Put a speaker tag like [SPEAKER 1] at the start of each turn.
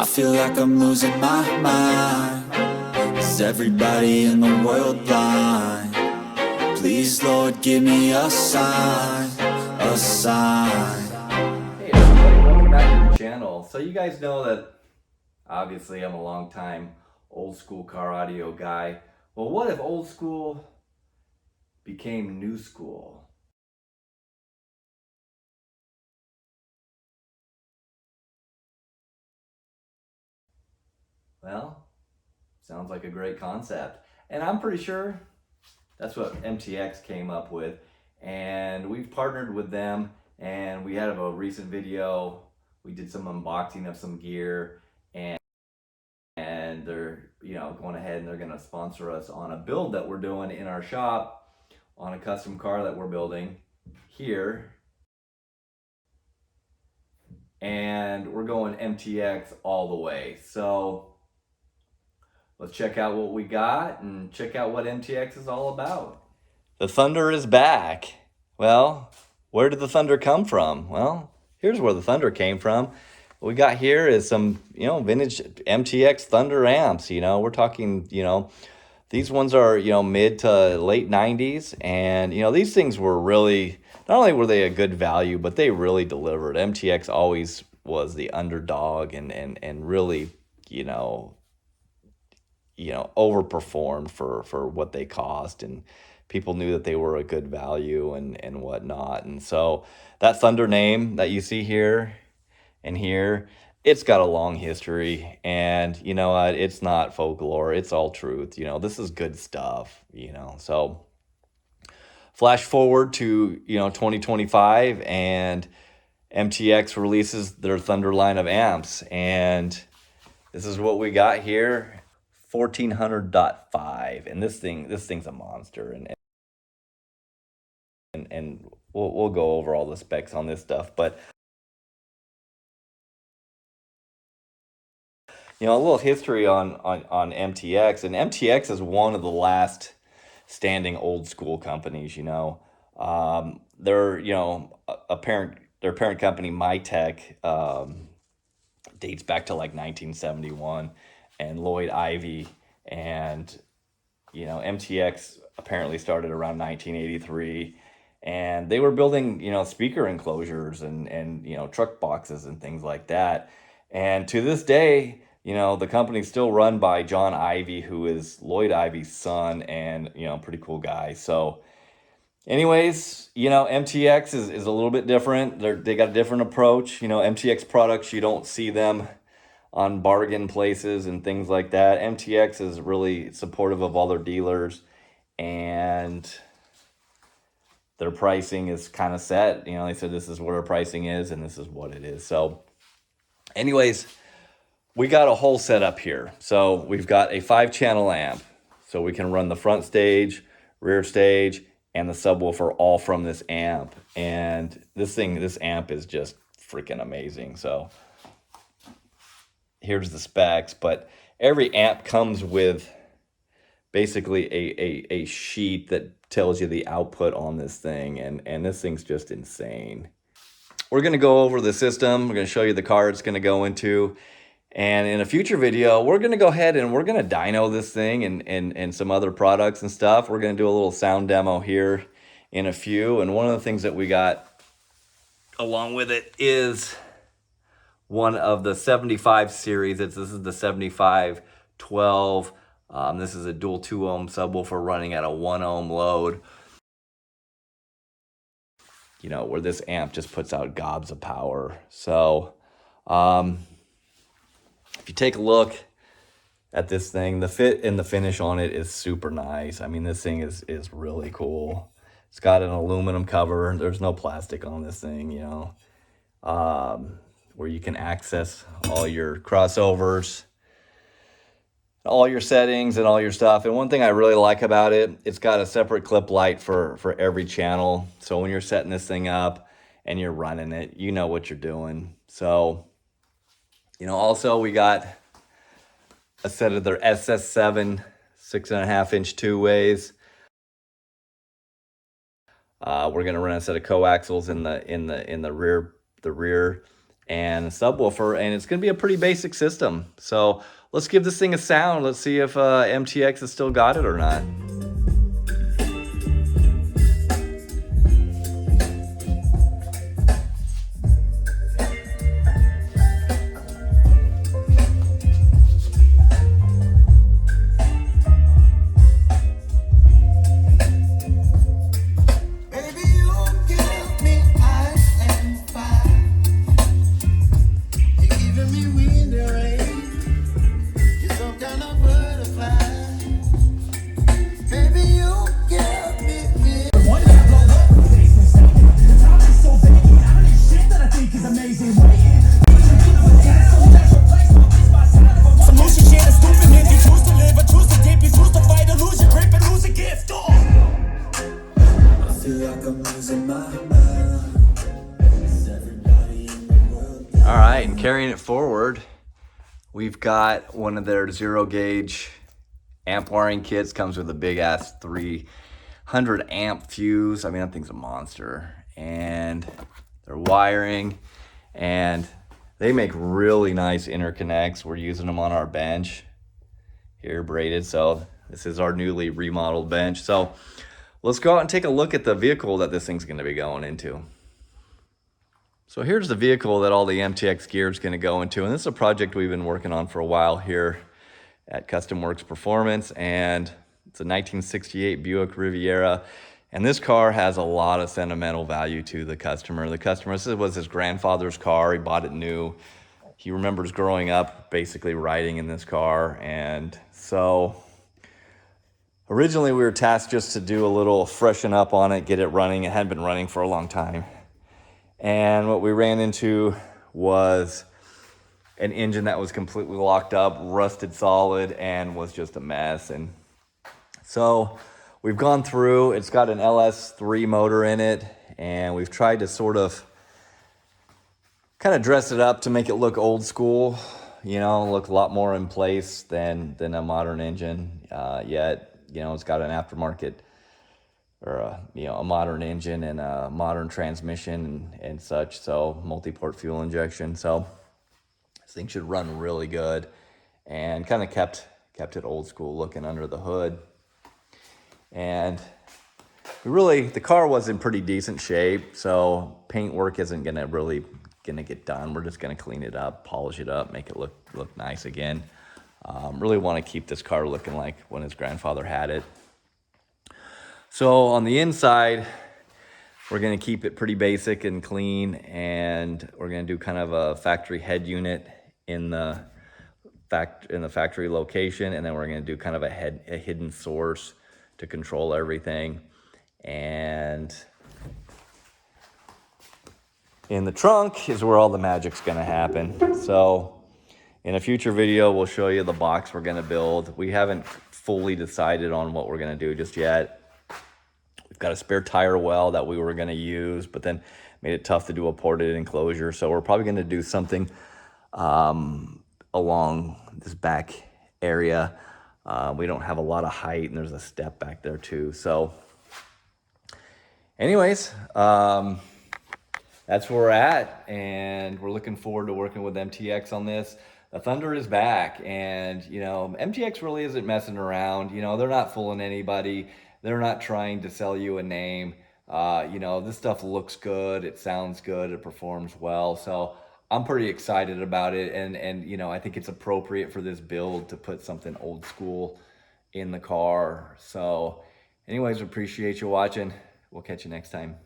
[SPEAKER 1] I feel like I'm losing my mind. Is everybody in the world blind? Please, Lord, give me a sign, a sign.
[SPEAKER 2] Hey everybody, welcome back to the channel. So you guys know that obviously I'm a long time old school car audio guy. Well, what if old school became new school? Well, sounds like a great concept. And I'm pretty sure that's what MTX came up with. And we've partnered with them, and we had a recent video. We did some unboxing of some gear, and they're going ahead and they're going to sponsor us on a build that we're doing in our shop on a custom car that we're building here. And we're going MTX all the way. So let's check out what we got and check out what MTX is all about. The Thunder is back. Well, where did the Thunder come from? Well, here's where the Thunder came from. What we got here is some, vintage MTX Thunder amps. We're talking, these ones are, mid to late 90s. And, these things were really, not only were they a good value, but they really delivered. MTX always was the underdog and really, overperformed for what they cost, and people knew that they were a good value and whatnot. And so that Thunder name that you see here and here, it's got a long history, and you know what, it's not folklore, it's all truth. This is good stuff. So flash forward to 2025, and MTX releases their Thunder line of amps, and this is what we got here. 1400.5, and this thing's a monster, and we'll go over all the specs on this stuff. But a little history on MTX, and MTX is one of the last standing old school companies. They're their parent company MyTech dates back to like 1971, and Lloyd Ivy, and MTX apparently started around 1983, and they were building speaker enclosures and truck boxes and things like that. And to this day, the company's still run by John Ivy, who is Lloyd Ivy's son, and pretty cool guy. So anyways, MTX is a little bit different. They got a different approach. MTX products, you don't see them on bargain places and things like that. MTX is really supportive of all their dealers, and their pricing is kind of set. They said this is what our pricing is, and this is what it is. So anyways, we got a whole setup here. So we've got a 5-channel amp, so we can run the front stage, rear stage, and the subwoofer all from this amp. And this amp is just freaking amazing. So here's the specs, but every amp comes with basically a sheet that tells you the output on this thing, and this thing's just insane. We're going to go over the system. We're going to show you the car it's going to go into, and in a future video, we're going to go ahead and we're going to dyno this thing and some other products and stuff. We're going to do a little sound demo here in a few, and one of the things that we got along with it is one of the 75 series. This is the 7512. This is a dual 2-ohm subwoofer running at a 1-ohm load. Where this amp just puts out gobs of power. So if you take a look at this thing, the fit and the finish on it is super nice. I mean, this thing is really cool. It's got an aluminum cover. There's no plastic on this thing, where you can access all your crossovers, all your settings and all your stuff. And one thing I really like about it, it's got a separate clip light for every channel. So when you're setting this thing up and you're running it, you know what you're doing. So, also we got a set of their SS7 6.5-inch 2-ways. We're gonna run a set of coaxials in the rear and a subwoofer, and it's going to be a pretty basic system. So let's give this thing a sound. Let's see if MTX has still got it or not. All right, and carrying it forward, we've got one of their 0 gauge amp wiring kits. Comes with a big ass 300 amp fuse. I mean, that thing's a monster. And they're wiring, and they make really nice interconnects. We're using them on our bench here, braided. So this is our newly remodeled bench. So let's go out and take a look at the vehicle that this thing's gonna be going into. So here's the vehicle that all the MTX gear is going to go into, and this is a project we've been working on for a while here at Custom Works Performance, and it's a 1968 Buick Riviera, and this car has a lot of sentimental value to the customer. This was his grandfather's car. He bought it new. He remembers growing up basically riding in this car, and so originally we were tasked just to do a little freshen up on it, get it running. It hadn't been running for a long time. And what we ran into was an engine that was completely locked up, rusted solid, and was just a mess. And so we've gone through, it's got an LS3 motor in it, and we've tried to sort of kind of dress it up to make it look old school, you know, look a lot more in place than a modern engine. Yet, you know, it's got an aftermarket or a modern engine and a modern transmission and such, so multi-port fuel injection. So this thing should run really good, and kind of kept it old school looking under the hood. And the car was in pretty decent shape, so paint work isn't really gonna get done. We're just gonna clean it up, polish it up, make it look nice again. Really want to keep this car looking like when his grandfather had it. So on the inside, we're going to keep it pretty basic and clean, and we're going to do kind of a factory head unit in the factory location, and then we're going to do kind of a hidden source to control everything. And in the trunk is where all the magic's going to happen. So in a future video, we'll show you the box we're going to build. We haven't fully decided on what we're going to do just yet. We've got a spare tire well that we were going to use, but then made it tough to do a ported enclosure. So we're probably going to do something along this back area. We don't have a lot of height, and there's a step back there too. So anyways, that's where we're at, and we're looking forward to working with MTX on this. The Thunder is back, and you know, MTX really isn't messing around. You know, they're not fooling anybody. They're not trying to sell you a name. You know, this stuff looks good, it sounds good, it performs well. So I'm pretty excited about it, and you know, I think it's appropriate for this build to put something old school in the car. So anyways, appreciate you watching. We'll catch you next time.